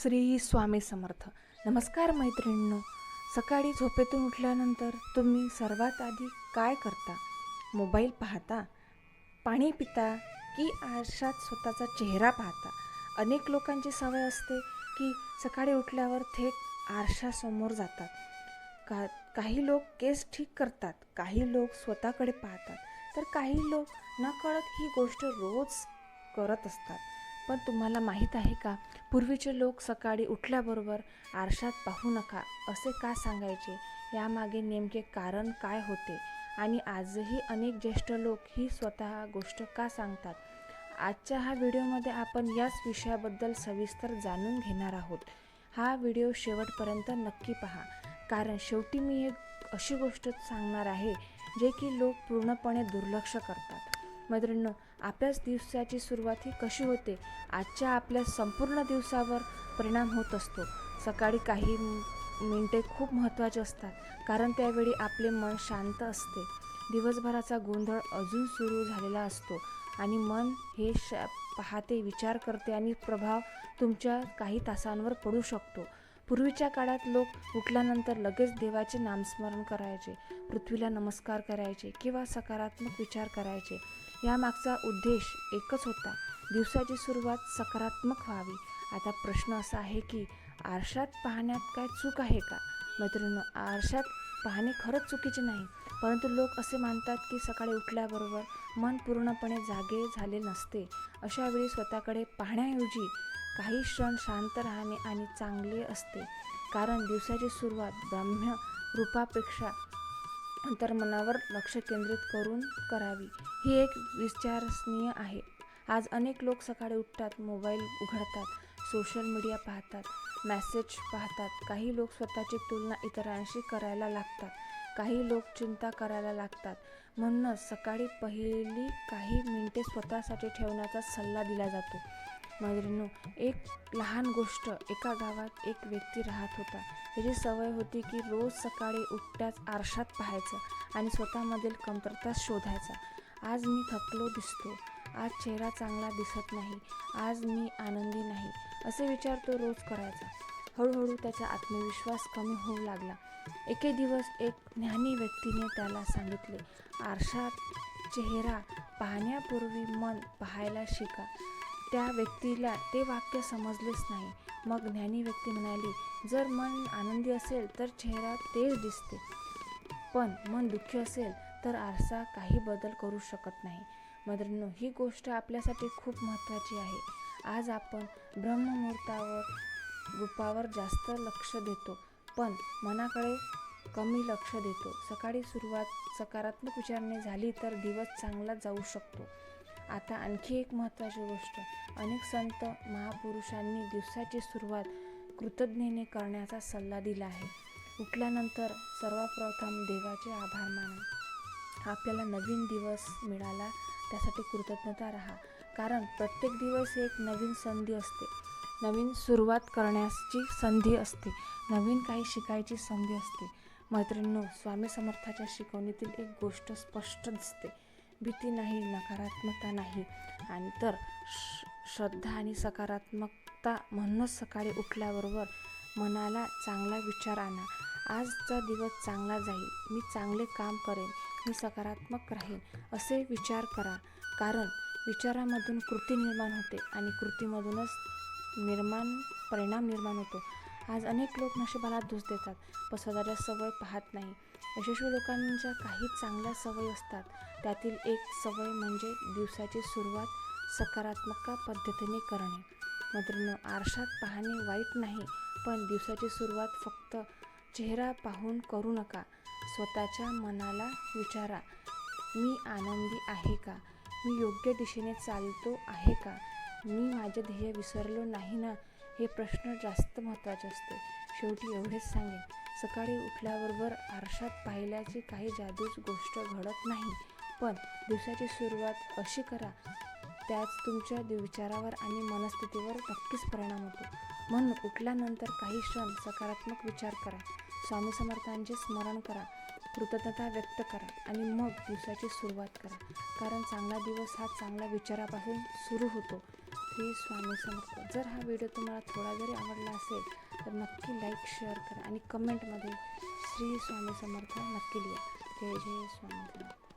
श्री स्वामी समर्थ. नमस्कार मैत्रिणींनो. सकाळी झोपेतून उठल्यानंतर तुम्ही सर्वात आधी काय करता? मोबाईल पाहता, पाणी पिता की आरशात स्वतःचा चेहरा पाहता? अनेक लोकांची सवय असते की सकाळी उठल्यावर थेट आरशासमोर जातात. काही लोक केस ठीक करतात, काही लोक स्वतःकडे पाहतात, तर काही लोक नकळत ही गोष्ट रोज करत असतात. पण तुम्हाला माहीत आहे का, पूर्वीचे लोक सकाळी उठल्याबरोबर आरशात पाहू नका असे का सांगायचे? यामागे नेमके कारण काय होते? आणि आजही अनेक ज्येष्ठ लोक ही स्वतः गोष्ट का सांगतात? आजच्या हा व्हिडिओमध्ये आपण याच विषयाबद्दल सविस्तर जाणून घेणार आहोत. हा व्हिडिओ शेवटपर्यंत नक्की पहा, कारण शेवटी मी एक अशी गोष्ट सांगणार आहे जे की लोक पूर्णपणे दुर्लक्ष करतात. मैत्रिणींनो, आपल्याच दिवसाची सुरुवात ही कशी होते आजच्या आपल्या संपूर्ण दिवसावर परिणाम होत असतो. सकाळी काही मिनिटे खूप महत्त्वाचे असतात, कारण त्यावेळी आपले मन शांत असते. दिवसभराचा गोंधळ अजून सुरू झालेला असतो आणि मन हे पाहते, विचार करते आणि प्रभाव तुमच्या काही तासांवर पडू शकतो. पूर्वीच्या काळात लोक उठल्यानंतर लगेच देवाचे नामस्मरण करायचे, पृथ्वीला नमस्कार करायचे किंवा सकारात्मक विचार करायचे. यामागचा उद्देश एकच होता, दिवसाची सुरुवात सकारात्मक व्हावी. आता प्रश्न असा आहे की आरशात पाहण्यात काय चूक आहे का? मैत्रिणींनो, आरशात पाहणे खरंच चुकीचे नाही, परंतु लोक असे मानतात की सकाळी उठल्याबरोबर मन पूर्णपणे जागे झाले नसते. अशा वेळी स्वतःकडे पाहण्याऐवजी काही क्षण शांत राहणे आणि चांगले असते, कारण दिवसाची सुरुवात ब्रह्म रूपापेक्षा अंतर्मनावर लक्ष केंद्रित करून करावी. ही एक विचारसरणीय आहे. आज अनेक लोक सकाळी उठतात, मोबाईल उघडतात, सोशल मीडिया पाहतात, मेसेज पाहतात. काही लोक स्वतःची तुलना इतरांशी करायला लागतात, काही लोक चिंता करायला लागतात. म्हणूनच सकाळी पहिली काही मिनिटे स्वतःसाठी ठेवण्याचा सल्ला दिला जातो. मैत्रिणींनो, एक लहान गोष्ट. एका गावात एक व्यक्ती राहत होता. त्याची सवय होती की रोज सकाळी उठताच आरशात पाहायचं आणि स्वतःमधील कमतरता शोधायचा. आज मी थकलो दिसतो, आज चेहरा चांगला दिसत नाही, आज मी आनंदी नाही, असे विचार तो रोज करायचा. हळूहळू त्याचा आत्मविश्वास कमी होऊ लागला. एके दिवस एक ज्ञानी व्यक्तीने त्याला सांगितले, आरशात चेहरा पाहण्यापूर्वी मन पाहायला शिका. त्या व्यक्तीला ते वाक्य समजलेच नाही. मग ज्ञानी व्यक्ती म्हणाली, जर मन आनंदी असेल तर चेहरा तेज दिसते, पण मन दुःखी असेल तर आरसा काही बदल करू शकत नाही. मैत्रिणींनो, ही गोष्ट आपल्यासाठी खूप महत्त्वाची आहे. आज आपण ब्रह्ममुहूर्तावर रूपावर जास्त लक्ष देतो, पण मनाकडे कमी लक्ष देतो. सकाळी सुरुवात सकारात्मक विचाराने झाली तर दिवस चांगला जाऊ शकतो. आता आणखी एक महत्त्वाची गोष्ट. अनेक संत महापुरुषांनी दिवसाची सुरुवात कृतज्ञतेने करण्याचा सल्ला दिला आहे. उठल्यानंतर सर्वप्रथम देवाचे आभार माना. आपल्याला नवीन दिवस मिळाला त्यासाठी कृतज्ञता राहा, कारण प्रत्येक दिवस एक नवीन संधी असते, नवीन सुरुवात करण्याची संधी असते, नवीन काही शिकायची संधी असते. मैत्रिणींनो, स्वामी समर्थाच्या शिकवणीतील एक गोष्ट स्पष्ट दिसते. भीती नाही, नकारात्मकता नाही, आणि तर श्रद्धा आणि सकारात्मकता. म्हणूनच सकाळी उठल्याबरोबर मनाला चांगला विचार आणा. आजचा दिवस चांगला जाईल, मी चांगले काम करेन, मी सकारात्मक राहीन, असे विचार करा, कारण विचारामधून कृती निर्माण होते आणि कृतीमधूनच परिणाम निर्माण होतो. आज अनेक लोक नशिबाला दोष देतात, पण स्वतःच्या सवय पाहत नाही. यशस्वी लोकांच्या काही चांगल्या सवयी असतात, त्यातील एक सवय म्हणजे दिवसाची सुरुवात सकारात्मक पद्धतीने करणे. मैत्रिणींनो, आरशात पाहणे वाईट नाही, पण दिवसाची सुरुवात फक्त चेहरा पाहून करू नका. स्वतःच्या मनाला विचारा, मी आनंदी आहे का? मी योग्य दिशेने चालतो आहे का? मी माझे ध्येय विसरलो नाही ना? हे प्रश्न जास्त महत्त्वाचे असते. शेवटी एवढेच सांगेन, सकाळी उठल्याबरोबर आरशात पाहिल्याची काही जादूच गोष्ट घडत नाही, पण दिवसाची सुरुवात अशी करा, त्याच तुमच्या विचारावर आणि मनस्थितीवर नक्कीच परिणाम होतो. म्हणून उठल्यानंतर काही क्षण सकारात्मक विचार करा, स्वामी समर्थांचे स्मरण करा, कृतज्ञता व्यक्त करा आणि मग दिवसाची सुरुवात करा, कारण चांगला दिवस हा चांगल्या विचारापासून सुरू होतो. श्री स्वामी समर्थ. जर हा व्हिडिओ तुम्हाला थोडा जरी आवडला असेल तर नक्की लाईक शेअर करा आणि कमेंटमध्ये श्री स्वामी समर्थ नक्की लिहा. जय जय स्वामी समर्थ.